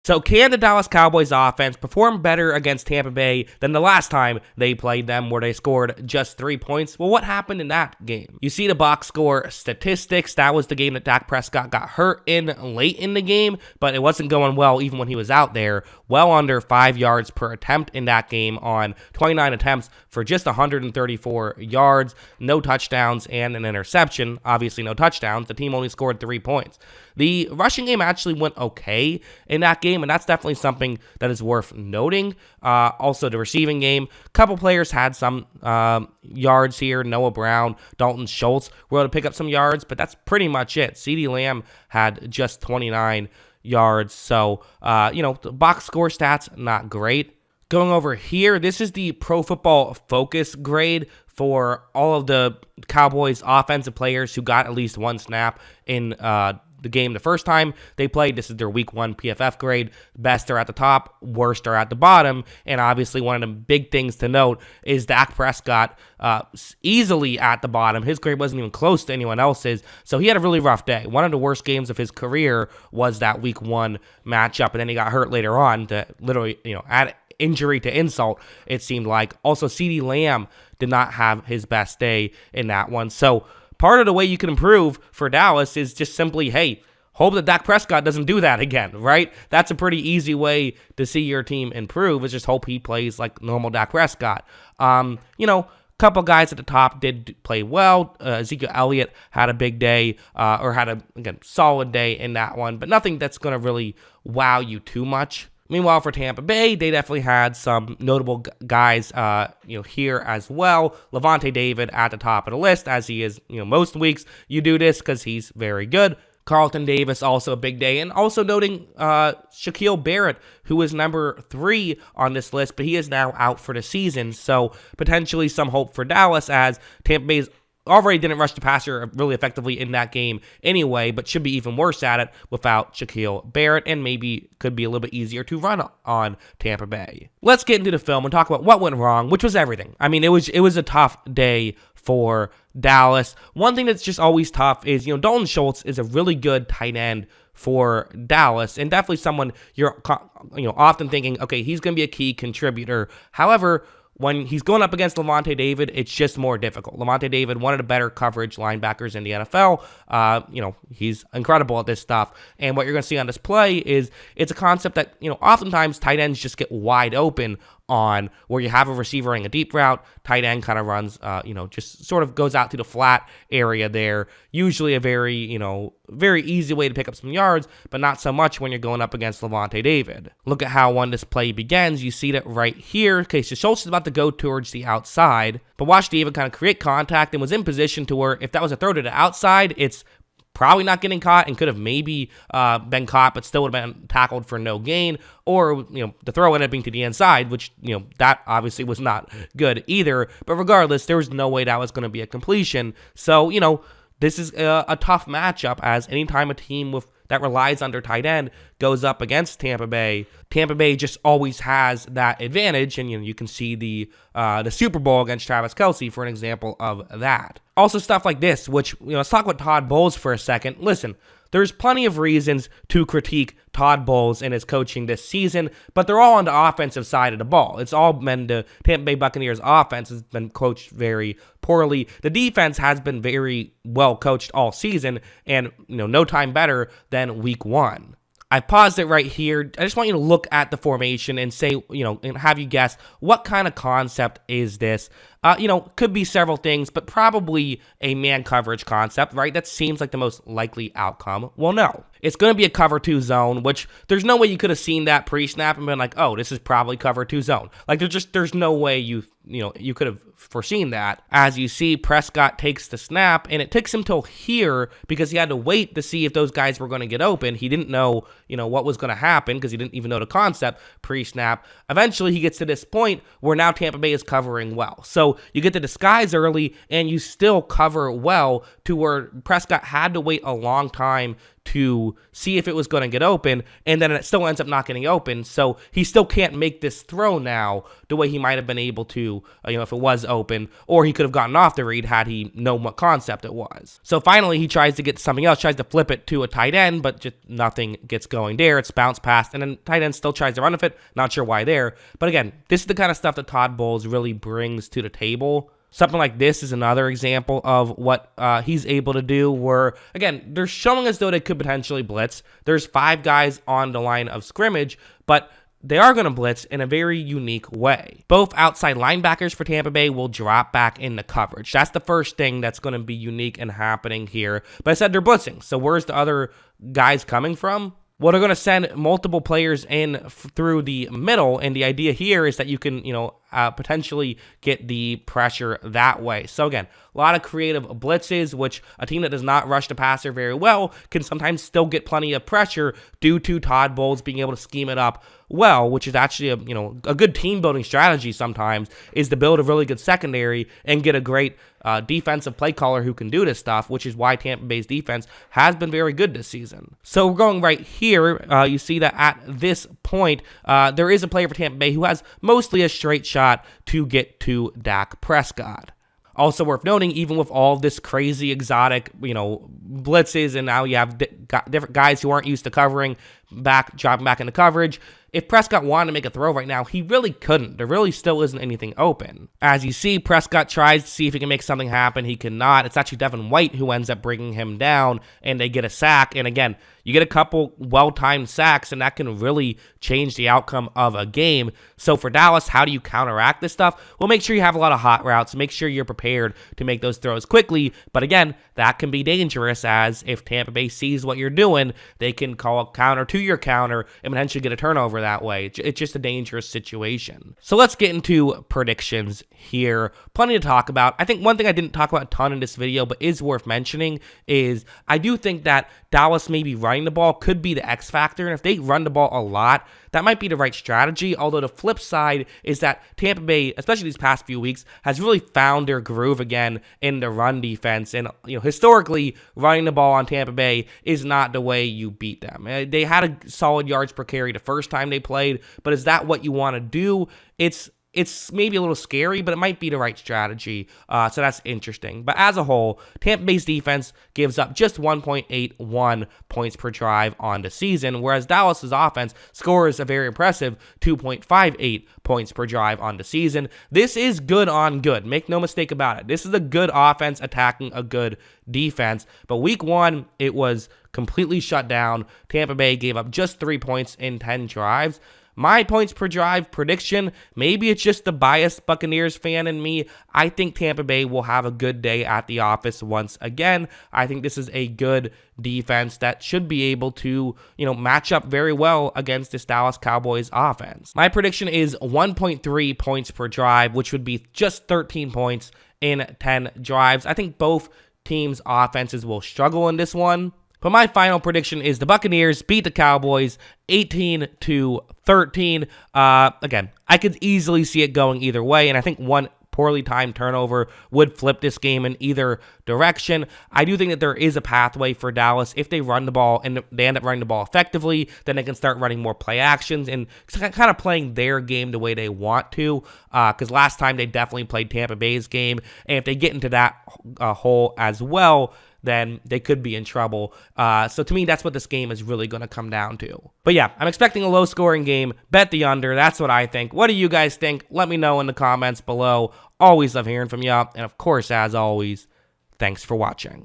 So can the Dallas Cowboys offense perform better against Tampa Bay than the last time they played them where they scored just 3 points? Well, what happened in that game? You see the box score statistics. That was the game that Dak Prescott got hurt in late in the game, but it wasn't going well even when he was out there. Well under 5 yards per attempt in that game on 29 attempts for just 134 yards, no touchdowns, and an interception. Obviously no touchdowns. The team only scored 3 points. The rushing game actually went okay in that game, and that's definitely something that is worth noting. Also, the receiving game, a couple players had some yards here. Noah Brown, Dalton Schultz were able to pick up some yards, but that's pretty much it. CeeDee Lamb had just 29 yards, so, the box score stats, not great. Going over here, this is the Pro Football Focus grade for all of the Cowboys offensive players who got at least one snap in the game the first time they played. This is their week 1 PFF grade. Best are at the top, worst are at the bottom. And obviously one of the big things to note is Dak Prescott easily at the bottom. His grade wasn't even close to anyone else's. So he had a really rough day. One of the worst games of his career was that week 1 matchup. And then he got hurt later on to literally, add injury to insult, it seemed like. Also, CeeDee Lamb did not have his best day in that one. So part of the way you can improve for Dallas is just simply, hey, hope that Dak Prescott doesn't do that again, right? That's a pretty easy way to see your team improve, is just hope he plays like normal Dak Prescott. Couple guys at the top did play well. Ezekiel Elliott had a big day, or had a solid day in that one, but nothing that's going to really wow you too much. Meanwhile, for Tampa Bay, they definitely had some notable guys, here as well. Lavonte David at the top of the list, as he is, most weeks. You do this because he's very good. Carlton Davis, also a big day. And also noting Shaquille Barrett, who is number 3 on this list, but he is now out for the season. So potentially some hope for Dallas, as Tampa Bay's already didn't rush the passer really effectively in that game anyway, but should be even worse at it without Shaquille Barrett, and maybe could be a little bit easier to run on Tampa Bay. Let's get into the film and talk about what went wrong, which was everything. I mean, it was a tough day for Dallas. One thing that's just always tough is, Dalton Schultz is a really good tight end for Dallas, and definitely someone you're often thinking, okay, he's going to be a key contributor. However, when he's going up against Lavonte David, it's just more difficult. Lavonte David, one of the better coverage linebackers in the NFL. He's incredible at this stuff. And what you're going to see on this play is it's a concept that, oftentimes tight ends just get wide open on, where you have a receiver running a deep route, tight end kind of runs, just sort of goes out to the flat area there. Usually a very, very easy way to pick up some yards, but not so much when you're going up against Lavonte David. Look at how when this play begins. You see that right here. Okay, so Schultz is about to go towards the outside, but watch David kind of create contact and was in position to where if that was a throw to the outside, it's probably not getting caught and could have maybe been caught, but still would have been tackled for no gain. Or, the throw ended up being to the inside, which, that obviously was not good either. But regardless, there was no way that was going to be a completion. So, this is a tough matchup, as anytime a team that relies on their tight end goes up against Tampa Bay just always has that advantage. And, you can see the Super Bowl against Travis Kelce for an example of that. Also stuff like this, which, let's talk about Todd Bowles for a second. Listen, there's plenty of reasons to critique Todd Bowles and his coaching this season, but they're all on the offensive side of the ball. It's all been the Tampa Bay Buccaneers offense has been coached very poorly. The defense has been very well coached all season, and no time better than week 1. I paused it right here. I just want you to look at the formation and say, and have you guess what kind of concept is this? Could be several things, but probably a man coverage concept, right? That seems like the most likely outcome. Well, no. It's going to be a cover 2 zone, which there's no way you could have seen that pre-snap and been like, oh, this is probably cover 2 zone. Like, there's no way you could have foreseen that. As you see, Prescott takes the snap, and it takes him till here because he had to wait to see if those guys were going to get open. He didn't know, what was going to happen because he didn't even know the concept pre-snap. Eventually, he gets to this point where now Tampa Bay is covering well. So you get the disguise early, and you still cover well to where Prescott had to wait a long time to see if it was going to get open, and then it still ends up not getting open. So he still can't make this throw now the way he might have been able to, if it was open, or he could have gotten off the read had he known what concept it was. So finally, he tries to get something else, tries to flip it to a tight end, but just nothing gets going there. It's bounced past, and then tight end still tries to run with it. Not sure why there. But again, this is the kind of stuff that Todd Bowles really brings to the table. Something like this is another example of what he's able to do where, again, they're showing as though they could potentially blitz. There's 5 guys on the line of scrimmage, but they are going to blitz in a very unique way. Both outside linebackers for Tampa Bay will drop back into coverage. That's the first thing that's going to be unique and happening here. But I said they're blitzing, so where's the other guys coming from? Well, they're going to send multiple players in through the middle, and the idea here is that you can, potentially get the pressure that way. So again, a lot of creative blitzes, which a team that does not rush the passer very well can sometimes still get plenty of pressure due to Todd Bowles being able to scheme it up well, which is actually a good team building strategy sometimes, is to build a really good secondary and get a great defensive play caller who can do this stuff, which is why Tampa Bay's defense has been very good this season. So we're going right here. You see that at this point, there is a player for Tampa Bay who has mostly a straight shot to get to Dak Prescott. Also worth noting, even with all this crazy exotic, blitzes, and now you have different guys who aren't used to covering dropping back into coverage, if Prescott wanted to make a throw right now, he really couldn't. There really still isn't anything open. As you see, Prescott tries to see if he can make something happen. He cannot. It's actually Devin White who ends up bringing him down, and they get a sack. And again, you get a couple well-timed sacks, and that can really change the outcome of a game. So for Dallas, how do you counteract this stuff? Well, make sure you have a lot of hot routes. Make sure you're prepared to make those throws quickly. But again, that can be dangerous, as if Tampa Bay sees what you're doing, they can call a counter to your counter and potentially get a turnover that way. It's just a dangerous situation. So let's get into predictions here. Plenty to talk about. I think one thing I didn't talk about a ton in this video, but is worth mentioning, is I do think that Dallas maybe running the ball could be the X factor, and if they run the ball a lot, that might be the right strategy. Although the flip side is that Tampa Bay, especially these past few weeks, has really found their groove again in the run defense. And historically, running the ball on Tampa Bay is not the way you beat them. They had a solid yards per carry the first time they played, but is that what you want to do? It's maybe a little scary, but it might be the right strategy, so that's interesting. But as a whole, Tampa Bay's defense gives up just 1.81 points per drive on the season, whereas Dallas's offense scores a very impressive 2.58 points per drive on the season. This is good on good. Make no mistake about it. This is a good offense attacking a good defense, but week 1, it was completely shut down. Tampa Bay gave up just 3 points in 10 drives. My points per drive prediction, maybe it's just the biased Buccaneers fan in me. I think Tampa Bay will have a good day at the office once again. I think this is a good defense that should be able to, match up very well against this Dallas Cowboys offense. My prediction is 1.3 points per drive, which would be just 13 points in 10 drives. I think both teams' offenses will struggle in this one. But my final prediction is the Buccaneers beat the Cowboys 18-13. Again, I could easily see it going either way, and I think one poorly timed turnover would flip this game in either direction. I do think that there is a pathway for Dallas. If they run the ball and they end up running the ball effectively, then they can start running more play actions and kind of playing their game the way they want to, because last time they definitely played Tampa Bay's game, and if they get into that hole as well, then they could be in trouble. So to me, that's what this game is really going to come down to. But yeah, I'm expecting a low-scoring game. Bet the under. That's what I think. What do you guys think? Let me know in the comments below. Always love hearing from you. And of course, as always, thanks for watching.